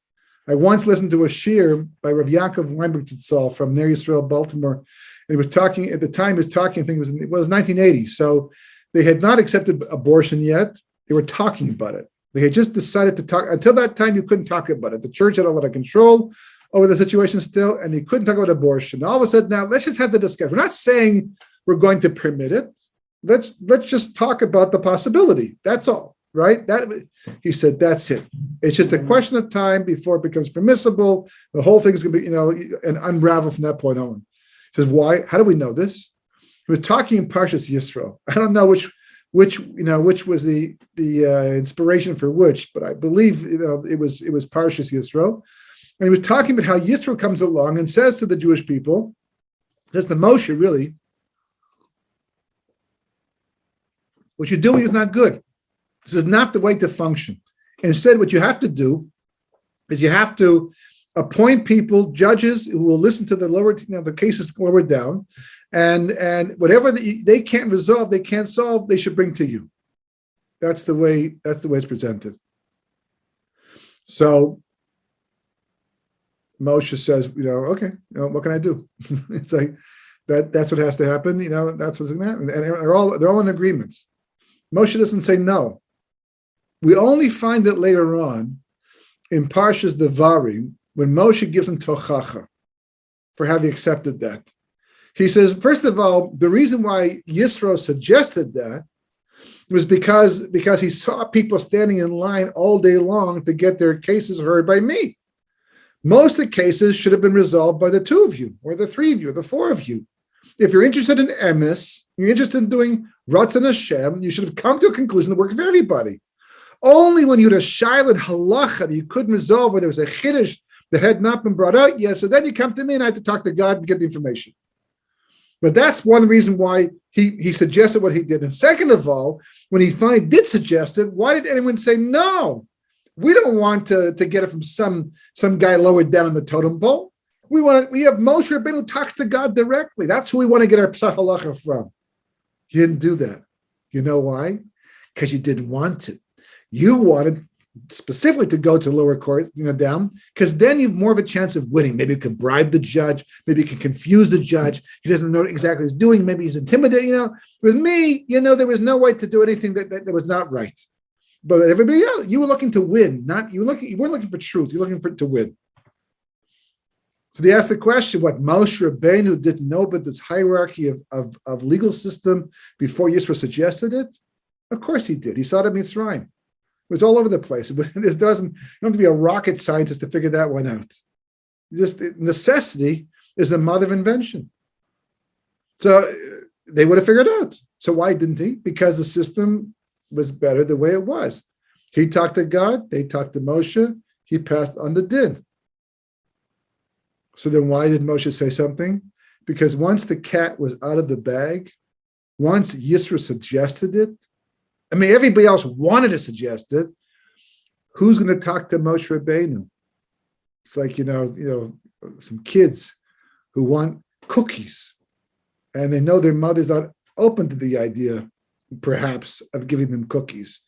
I once listened to a shir by Rabbi Yaakov Weinberg Tzal from Ner Yisrael, Baltimore. And he was talking, at the time he was talking, I think it was 1980. So they had not accepted abortion yet. They were talking about it. They had just decided to talk. Until that time, you couldn't talk about it. The church had a lot of control over the situation still, and they couldn't talk about abortion. All of a sudden, now let's just have the discussion. We're not saying we're going to permit it. Let's just talk about the possibility. That's all, right? He said, that's it. It's just a question of time before it becomes permissible. The whole thing is going to be, and unravel from that point on. He says, why? How do we know this? He was talking in Parashat Yisro. I don't know which was the inspiration for which, but I believe it was Parashat Yisro. And he was talking about how Yisro comes along and says to the Jewish people, says to Moshe, really, what you're doing is not good. This is not the way to function. Instead, what you have to do is you have to appoint people, judges who will listen to the lower, the cases lower down, and whatever they can't resolve, they can't solve, they should bring to you. That's the way it's presented. So Moshe says, okay, what can I do? It's like that's what has to happen. That's what's going to happen, and they're all in agreement. Moshe doesn't say no. We only find it later on in Parshas Devarim when Moshe gives him tochacha for having accepted that. He says, first of all, the reason why Yisro suggested that was because he saw people standing in line all day long to get their cases heard by me. Most of the cases should have been resolved by the two of you, or the three of you, or the four of you. If you're interested in emes, you're interested in doing Ratzon Hashem, you should have come to a conclusion that worked for everybody. Only when you had a shailed halacha that you couldn't resolve, where there was a chiddush that had not been brought out yet, so then you come to me and I had to talk to God and get the information. But that's one reason why he suggested what he did. And second of all, when he finally did suggest it, why did anyone say no? We don't want to get it from some guy lower down in the totem pole. We have Moshe Rabbeinu who talks to God directly. That's who we want to get our psach halacha from. You didn't do that. You know why? Because you didn't want to. You wanted specifically to go to lower court, down, because then you have more of a chance of winning. Maybe you can bribe the judge. Maybe you can confuse the judge. He doesn't know exactly what he's doing. Maybe he's intimidated. With me, there was no way to do anything that was not right. But everybody else, you were looking to win. You weren't looking for truth. You were looking to win. So they asked the question, what Moshe Rabbeinu didn't know about this hierarchy of legal system before Yisro suggested it? Of course he did. He saw it in Mitzrayim. It was all over the place. But you don't have to be a rocket scientist to figure that one out. Just necessity is the mother of invention. So they would have figured it out. So why didn't he? Because the system was better the way it was. He talked to God, they talked to Moshe, he passed on the din. So then why did Moshe say something? Because once the cat was out of the bag, once Yisro suggested it, everybody else wanted to suggest it, who's going to talk to Moshe Rabbeinu? It's like, some kids who want cookies and they know their mother's not open to the idea, perhaps, of giving them cookies.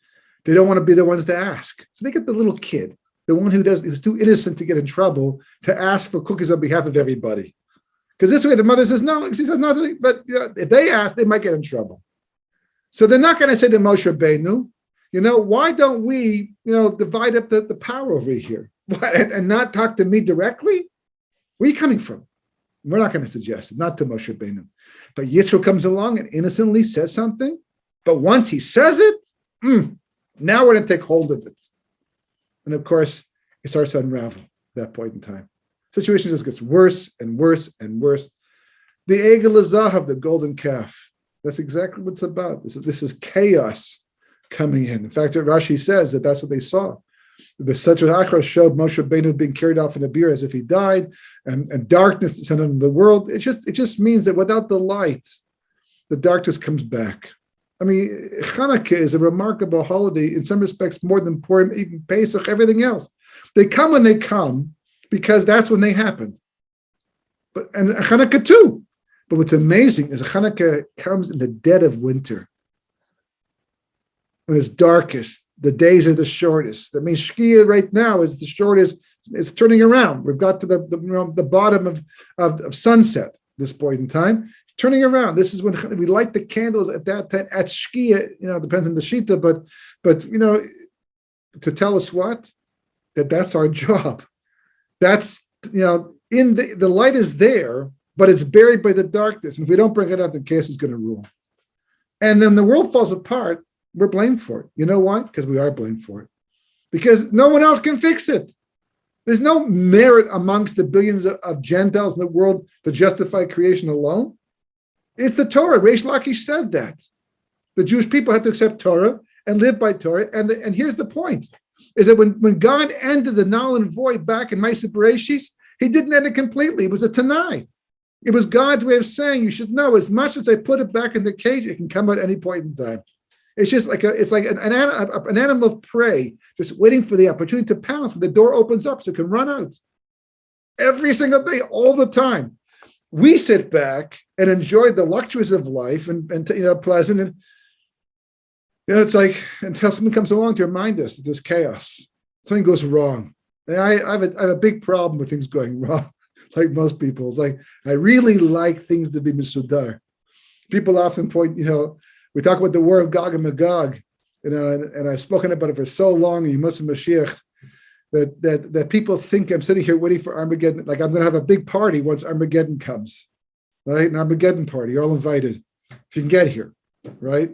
They don't want to be the ones to ask. So they get the little kid, the one who's too innocent to get in trouble, to ask for cookies on behalf of everybody. Because this way the mother says, no, she says nothing, but if they ask, they might get in trouble. So they're not going to say to Moshe Rabbeinu, why don't we, divide up the power over here and not talk to me directly? Where are you coming from? We're not going to suggest it, not to Moshe Rabbeinu. But Yisro comes along and innocently says something. But once he says it, now we're going to take hold of it. And of course, it starts to unravel at that point in time. Situation just gets worse and worse and worse. The Egel Zahav, the golden calf. That's exactly what it's about. This is chaos coming in. In fact, Rashi says that that's what they saw. The Sefer Achra showed Moshe Rabbeinu being carried off in a bier as if he died, and darkness descended on the world. It just means that without the light, the darkness comes back. Chanukah is a remarkable holiday in some respects, more than Purim, even Pesach, everything else. They come when they come because that's when they happened. And Chanukah too. But what's amazing is Chanukah comes in the dead of winter. When it's darkest, the days are the shortest. That means Shkia right now is the shortest. It's turning around. We've got to the bottom of sunset at this point in time. It's turning around. This is when we light the candles at that time at Shkia. Depends on the Shita, but to tell us what? That's our job. That's in the light is there, but it's buried by the darkness. And if we don't bring it up, the case is going to rule. And then the world falls apart. We're blamed for it. You know why? Because we are blamed for it. Because no one else can fix it. There's no merit amongst the billions of Gentiles in the world to justify creation alone. It's the Torah. Reish Lakish said that. The Jewish people had to accept Torah and live by Torah. And here's the point, is that when God ended the null and void back in Ma'aseh Bereshis, he didn't end it completely. It was a Tanai. It was God's way of saying, you should know, as much as I put it back in the cage, it can come out any point in time. It's just like an animal of prey, just waiting for the opportunity to pounce when the door opens up so it can run out. Every single day, all the time. We sit back and enjoy the luxuries of life and pleasant. And it's like until something comes along to remind us that there's chaos. Something goes wrong. And I have a big problem with things going wrong, like most people. It's like I really like things to be misudar. People often point, we talk about the war of Gog and Magog, and I've spoken about it for so long, you Muslim Mashiach, that people think I'm sitting here waiting for Armageddon, like I'm going to have a big party once Armageddon comes, right? An Armageddon party, you're all invited if you can get here, right?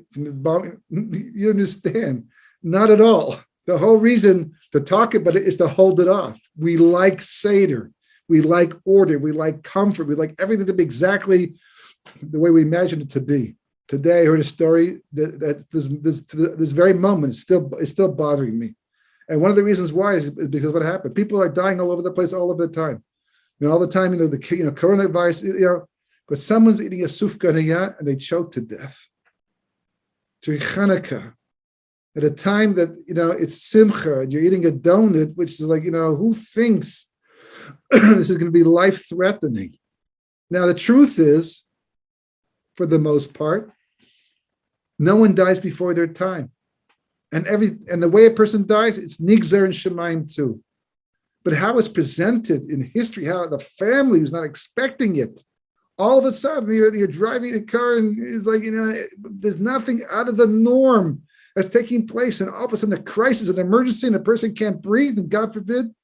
You understand? Not at all. The whole reason to talk about it is to hold it off. We like Seder. We like order. We like comfort. We like everything to be exactly the way we imagined it to be. Today, I heard a story that this very moment is still bothering me. And one of the reasons why is because what happened. People are dying all over the place, all of the time. All the time, the coronavirus, but someone's eating a sufganiyah and they choke to death. During Hanukkah, at a time that, it's simcha and you're eating a donut, which is like, who thinks this is going to be life-threatening? Now, the truth is, for the most part, no one dies before their time. And the way a person dies, it's nigzer and shemaim too. But how it's presented in history, how the family was not expecting it, all of a sudden you're driving a car and it's like, there's nothing out of the norm that's taking place. And all of a sudden a crisis, an emergency, and a person can't breathe, and God forbid,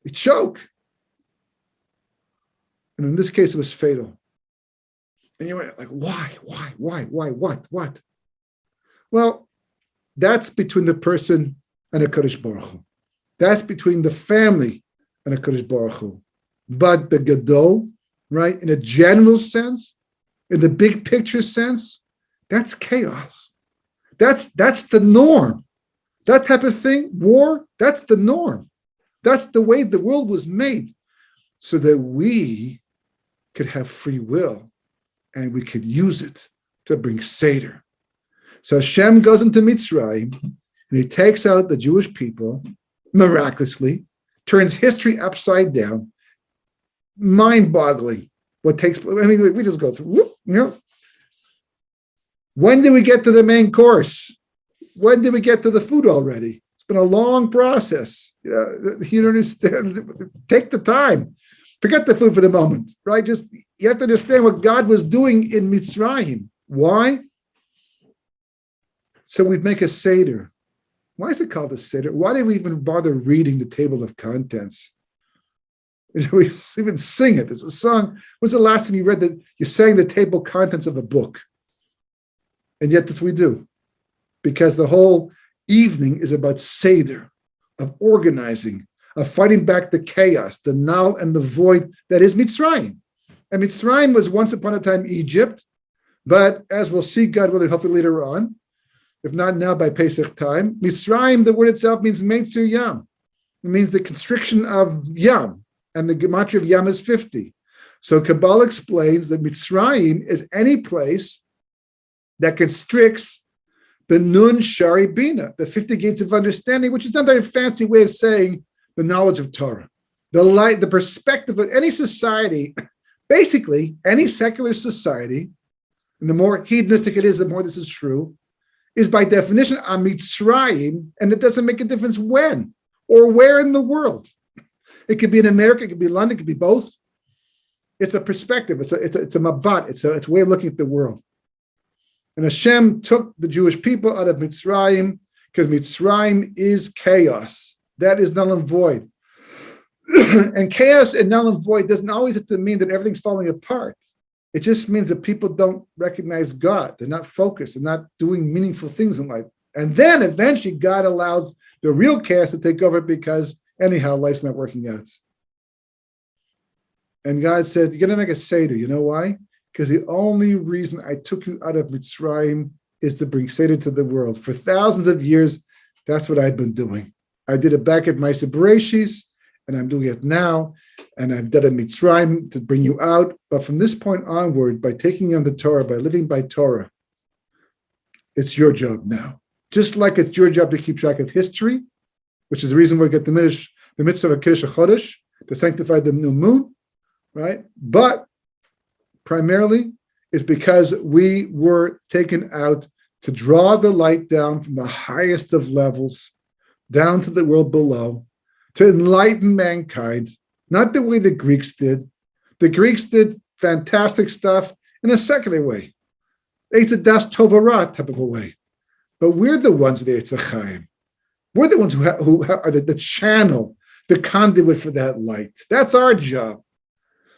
they choke. And in this case, it was fatal. And you're like, why, what? Well, that's between the person and a Kadosh Baruch Hu. That's between the family and a Kadosh Baruch Hu. But the Gadol, right, in a general sense, in the big picture sense, that's chaos. That's the norm. That type of thing, war, that's the norm. That's the way the world was made, so that we could have free will and we could use it to bring Seder. So Hashem goes into Mitzrayim and he takes out the Jewish people miraculously, turns history upside down, mind-boggling what takes place. I mean, we just go through, When did we get to the main course? When did we get to the food already? It's been a long process. You don't understand. Take the time. Forget the food for the moment, right? Just you have to understand what God was doing in Mitzrayim. Why? So we'd make a Seder. Why is it called a Seder? Why did we even bother reading the table of contents? We even sing it. There's a song. When's the last time you read that you sang the table contents of a book? And yet that's what we do. Because the whole evening is about Seder, of organizing, of fighting back the chaos, the null and the void that is Mitzrayim. And Mitzrayim was once upon a time Egypt, but as we'll see, God willing, hopefully later on, if not now by Pesach time, Mitzrayim, the word itself means Meitzir Yam. It means the constriction of Yam, and the gematria of Yam is 50. So Kabbalah explains that Mitzrayim is any place that constricts the Nun Shari Bina, the 50 gates of understanding, which is another fancy way of saying the knowledge of Torah, the light, the perspective of any society, basically any secular society, and the more hedonistic it is, the more this is true, is by definition a Mitzrayim, and it doesn't make a difference when or where in the world. It could be in America, it could be London, it could be both. It's a perspective, it's a mabat, it's a way of looking at the world. And Hashem took the Jewish people out of Mitzrayim because Mitzrayim is chaos. That is null and void. And chaos and null and void doesn't always have to mean that everything's falling apart. It just means that people don't recognize God. They're not focused. They're not doing meaningful things in life. And then eventually God allows the real chaos to take over because anyhow, life's not working out. And God said, you're going to make a Seder. You know why? Because the only reason I took you out of Mitzrayim is to bring Seder to the world. For thousands of years, that's what I've been doing. I did it back at Ma'aseh Bereshis, and I'm doing it now. And I've done a Mitzrayim to bring you out. But from this point onward, by taking on the Torah, by living by Torah, It's your job now. Just like it's your job to keep track of history, which is the reason why we get the mitzvah of Kiddush HaChodesh, to sanctify the new moon, right? But primarily, it's because we were taken out to draw the light down from the highest of levels down to the world below, to enlighten mankind, not the way the Greeks did. The Greeks did fantastic stuff in a secular way. It's a das tovara type of a way. But we're the ones with the Eitz Chaim. We're the ones who are the channel, the conduit for that light. That's our job.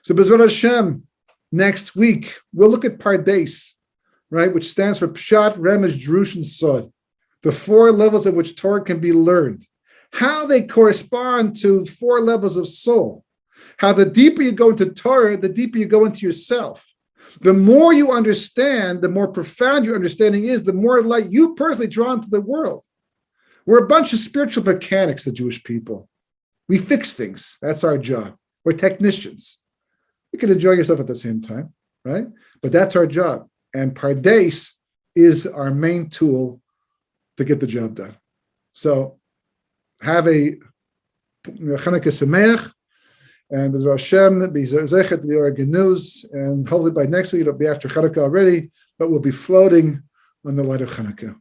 So B'ezrat Hashem, next week, we'll look at Pardes, right, which stands for Pshat, Remesh, Drush, and Sod, the 4 levels of which Torah can be learned, how they correspond to 4 levels of soul, how the deeper you go into Torah, the deeper you go into yourself. The more you understand, the more profound your understanding is, the more light you personally draw into the world. We're a bunch of spiritual mechanics, the Jewish people. We fix things. That's our job. We're technicians. You can enjoy yourself at the same time, right? But that's our job. And Pardes is our main tool to get the job done. So have a Chanukah Sameach, and B'ezrat Hashem, be zeichet to the Oregon News, and hopefully by next week it'll be after Chanukah already, but we'll be floating on the light of Chanukah.